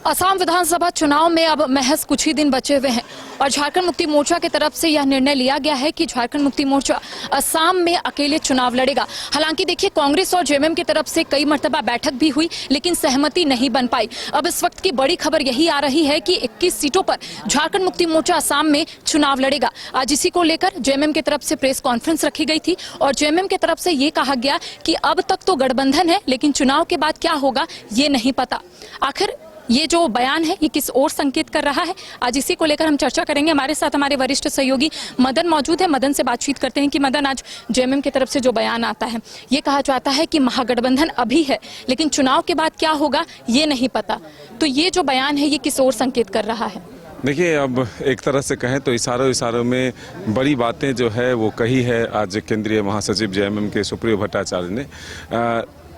असम विधानसभा चुनाव में अब महज कुछ ही दिन बचे हुए हैं और झारखंड मुक्ति मोर्चा की तरफ से यह निर्णय लिया गया है कि झारखंड मुक्ति मोर्चा असम में अकेले चुनाव लड़ेगा। हालांकि देखिए, कांग्रेस और जेएमएम की तरफ से कई मर्तबा बैठक भी हुई लेकिन सहमति नहीं बन पाई। अब इस वक्त की बड़ी खबर यही आ रही है कि 21 सीटों पर झारखंड मुक्ति मोर्चा असम में चुनाव लड़ेगा। आज इसी को लेकर जेएमएम की तरफ से प्रेस कॉन्फ्रेंस रखी गई थी और जेएमएम की तरफ से ये कहा गया कि अब तक तो गठबंधन है लेकिन चुनाव के बाद क्या होगा ये नहीं पता। आखिर ये जो बयान है ये किस ओर संकेत कर रहा है, आज इसी को लेकर हम चर्चा करेंगे। हमारे साथ हमारे वरिष्ठ सहयोगी मदन मौजूद है। मदन से बातचीत करते हैं कि मदन, आज जेएमएम की तरफ से जो बयान आता है ये कहा जाता है कि महागठबंधन अभी है लेकिन चुनाव के बाद क्या होगा ये नहीं पता, तो ये जो बयान है ये किस ओर संकेत कर रहा है? देखिए, अब एक तरह से कहें तो इशारों में बड़ी बातें जो है वो कही है आज केंद्रीय महासचिव जेएमएम के सुप्रियो भट्टाचार्य ने।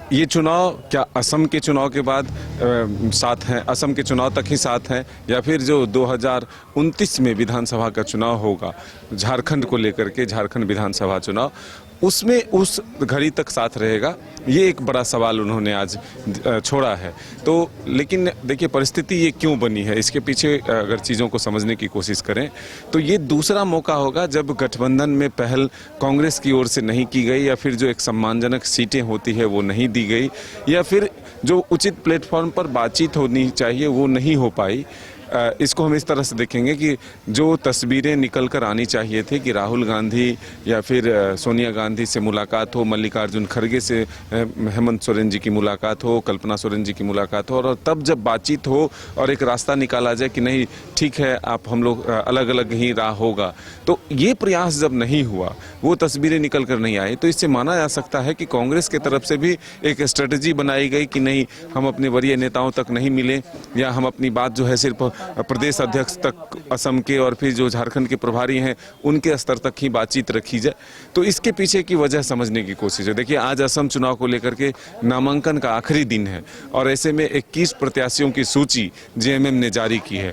ये चुनाव क्या असम के चुनाव के बाद साथ हैं, असम के चुनाव तक ही साथ हैं, या फिर जो 2029 में विधानसभा का चुनाव होगा झारखंड को लेकर के, झारखंड विधानसभा चुनाव, उसमें उस घड़ी तक साथ रहेगा, ये एक बड़ा सवाल उन्होंने आज छोड़ा है। तो लेकिन देखिए, परिस्थिति ये क्यों बनी है, इसके पीछे अगर चीज़ों को समझने की कोशिश करें तो ये दूसरा मौका होगा जब गठबंधन में पहल कांग्रेस की ओर से नहीं की गई, या फिर जो एक सम्मानजनक सीटें होती है वो नहीं दी गई, या फिर जो उचित प्लेटफॉर्म पर बातचीत होनी चाहिए वो नहीं हो पाई। इसको हम इस तरह से देखेंगे कि जो तस्वीरें निकल कर आनी चाहिए थी कि राहुल गांधी या फिर सोनिया गांधी से मुलाकात हो, मल्लिकार्जुन खड़गे से हेमंत सोरेन जी की मुलाकात हो, कल्पना सोरेन जी की मुलाकात हो, और तब जब बातचीत हो और एक रास्ता निकाला जाए कि नहीं ठीक है आप हम लोग अलग अलग ही राह होगा, तो ये प्रयास जब नहीं हुआ, वो तस्वीरें निकल कर नहीं आई, तो इससे माना जा सकता है कि कांग्रेस की तरफ से भी एक स्ट्रेटजी बनाई गई कि नहीं, हम अपने वरीय नेताओं तक नहीं मिले, या हम अपनी बात जो है सिर्फ प्रदेश अध्यक्ष तक असम के और फिर जो झारखंड के प्रभारी हैं उनके स्तर तक ही बातचीत रखी जाए। तो इसके पीछे की वजह समझने की कोशिश है। देखिए, आज असम चुनाव को लेकर के नामांकन का आखिरी दिन है और ऐसे में 21 प्रत्याशियों की सूची जेएमएम ने जारी की है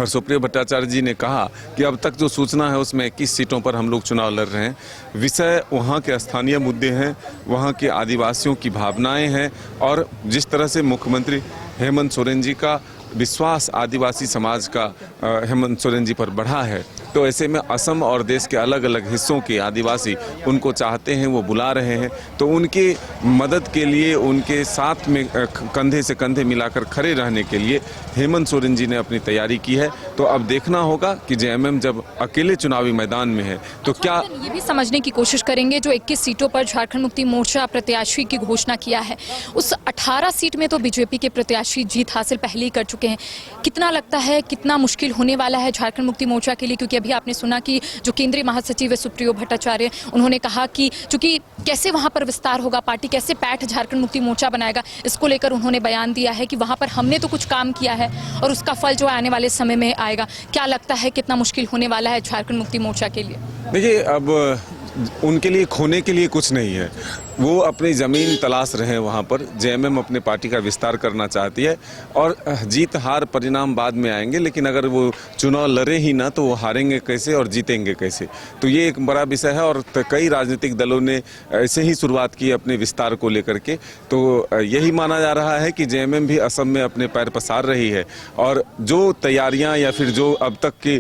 और सुप्रियो भट्टाचार्य जी ने कहा कि अब तक जो सूचना है उसमें 21 सीटों पर हम लोग चुनाव लड़ रहे हैं। विषय वहाँ के स्थानीय मुद्दे हैं, वहाँ के आदिवासियों की भावनाएं हैं, और जिस तरह से मुख्यमंत्री हेमंत सोरेन जी का विश्वास आदिवासी समाज का हेमंत सोरेन जी पर बढ़ा है, तो ऐसे में असम और देश के अलग अलग हिस्सों के आदिवासी उनको चाहते हैं, वो बुला रहे हैं। तो उनकी मदद के लिए, उनके साथ में कंधे से कंधे मिलाकर खड़े रहने के लिए हेमंत सोरेन जी ने अपनी तैयारी की है। तो अब देखना होगा कि जेएमएम जब अकेले चुनावी मैदान में है तो क्या। ये भी समझने की कोशिश करेंगे, जो 21 सीटों पर झारखंड मुक्ति मोर्चा प्रत्याशी की घोषणा किया है, उस 18 सीट में तो बीजेपी के प्रत्याशी जीत हासिल पहले ही कर चुके हैं। कितना लगता है, कितना मुश्किल होने वाला है झारखंड मुक्ति मोर्चा के लिए? क्योंकि अभी आपने सुना कि जो केंद्रीय महासचिव है सुप्रियो भट्टाचार्य, उन्होंने कहा कि चूंकि कैसे वहां पर विस्तार होगा, पार्टी कैसे पैठ झारखंड मुक्ति मोर्चा बनाएगा, इसको लेकर उन्होंने बयान दिया है कि वहां पर हमने तो कुछ काम किया है और उसका फल जो आने वाले समय में आएगा। क्या लगता है कितना मुश्किल होने वाला है झारखंड मुक्ति मोर्चा के लिए? देखिए, अब उनके लिए खोने के लिए कुछ नहीं है, वो अपनी ज़मीन तलाश रहे हैं वहाँ पर। जेएमएम अपने पार्टी का विस्तार करना चाहती है और जीत हार परिणाम बाद में आएंगे, लेकिन अगर वो चुनाव लड़े ही ना तो वो हारेंगे कैसे और जीतेंगे कैसे, तो ये एक बड़ा विषय है। और कई राजनीतिक दलों ने ऐसे ही शुरुआत की अपने विस्तार को लेकर के, तो यही माना जा रहा है कि जेएमएम भी असम में अपने पैर पसार रही है और जो तैयारियाँ या फिर जो अब तक की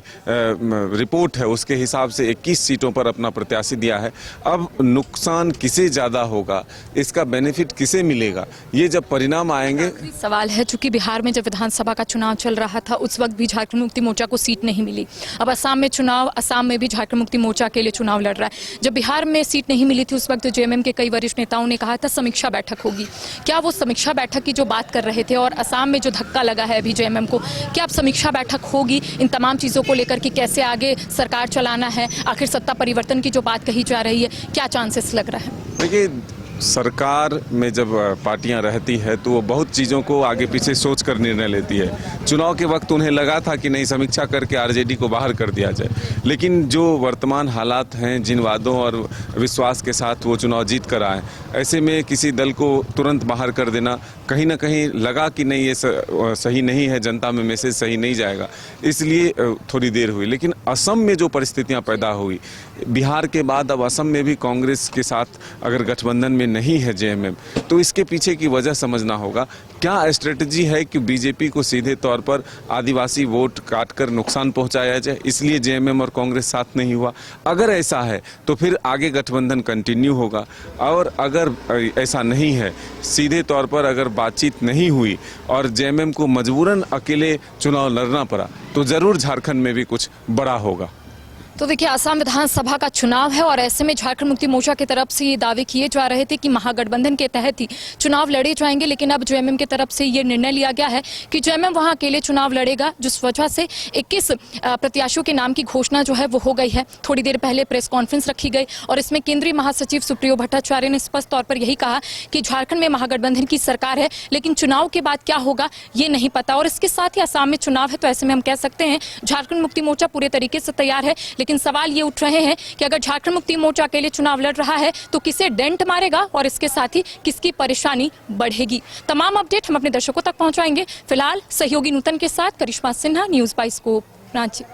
रिपोर्ट है उसके हिसाब से 21 सीटों पर अपना प्रत्याशी दिया है। अब नुकसान किसे ज़्यादा होगा, इसका बेनिफिट किसे मिलेगा, ये जब परिणाम आएंगे। सवाल है, चूंकि बिहार में जब विधानसभा का चुनाव चल रहा था उस वक्त भी झारखंड मुक्ति मोर्चा को सीट नहीं मिली। अब असम में चुनाव, असम में भी झारखंड मुक्ति मोर्चा के लिए चुनाव लड़ रहा है। जब बिहार में सीट नहीं मिली थी उस वक्त जेएमएम के कई वरिष्ठ नेताओं ने कहा था समीक्षा बैठक होगी। क्या वो समीक्षा बैठक की जो बात कर रहे थे, और असम में जो धक्का लगा है अभी जेएमएम को, क्या अब समीक्षा बैठक होगी इन तमाम चीजों को लेकर कि कैसे आगे सरकार चलाना है? आखिर सत्ता परिवर्तन की जो बात कही जा रही है, क्या चांसेस लग रहा है? देखिए, सरकार में जब पार्टियां रहती है तो वो बहुत चीज़ों को आगे पीछे सोच कर निर्णय लेती है। चुनाव के वक्त उन्हें लगा था कि नहीं, समीक्षा करके आरजेडी को बाहर कर दिया जाए, लेकिन जो वर्तमान हालात हैं, जिन वादों और विश्वास के साथ वो चुनाव जीत कर आए, ऐसे में किसी दल को तुरंत बाहर कर देना, कहीं ना कहीं लगा कि नहीं ये सही नहीं है, जनता में मैसेज सही नहीं जाएगा, इसलिए थोड़ी देर हुई। लेकिन असम में जो परिस्थितियाँ पैदा हुई, बिहार के बाद अब असम में भी कांग्रेस के साथ अगर गठबंधन में नहीं है जेएमएम, तो इसके पीछे की वजह समझना होगा। क्या स्ट्रेटजी है कि बीजेपी को सीधे तौर पर आदिवासी वोट काटकर नुकसान पहुंचाया जाए, इसलिए जेएमएम और कांग्रेस साथ नहीं हुआ? अगर ऐसा है तो फिर आगे गठबंधन कंटिन्यू होगा, और अगर ऐसा नहीं है, सीधे तौर पर अगर बातचीत नहीं हुई और जेएमएम को मजबूरन अकेले चुनाव लड़ना पड़ा, तो जरूर झारखंड में भी कुछ बड़ा होगा। तो देखिए, असम विधानसभा का चुनाव है और ऐसे में झारखंड मुक्ति मोर्चा की तरफ से ये दावे किए जा रहे थे कि महागठबंधन के तहत ही चुनाव लड़े जाएंगे, लेकिन अब जेएमएम की तरफ से ये निर्णय लिया गया है कि जेएमएम वहां अकेले चुनाव लड़ेगा, जिस वजह से 21 प्रत्याशियों के नाम की घोषणा जो है वो हो गई है। थोड़ी देर पहले प्रेस कॉन्फ्रेंस रखी गई और इसमें केंद्रीय महासचिव सुप्रियो भट्टाचार्य ने स्पष्ट तौर पर यही कहा कि झारखंड में महागठबंधन की सरकार है, लेकिन चुनाव के बाद क्या होगा ये नहीं पता। और इसके साथ ही असम में चुनाव है, तो ऐसे में हम कह सकते हैं झारखंड मुक्ति मोर्चा पूरे तरीके से तैयार है। लेकिन सवाल ये उठ रहे हैं कि अगर झारखंड मुक्ति मोर्चा के लिए चुनाव लड़ रहा है तो किसे डेंट मारेगा और इसके साथ ही किसकी परेशानी बढ़ेगी। तमाम अपडेट हम अपने दर्शकों तक पहुंचाएंगे। फिलहाल सहयोगी नूतन के साथ Karishma Sinha, news by scope, Ranchi.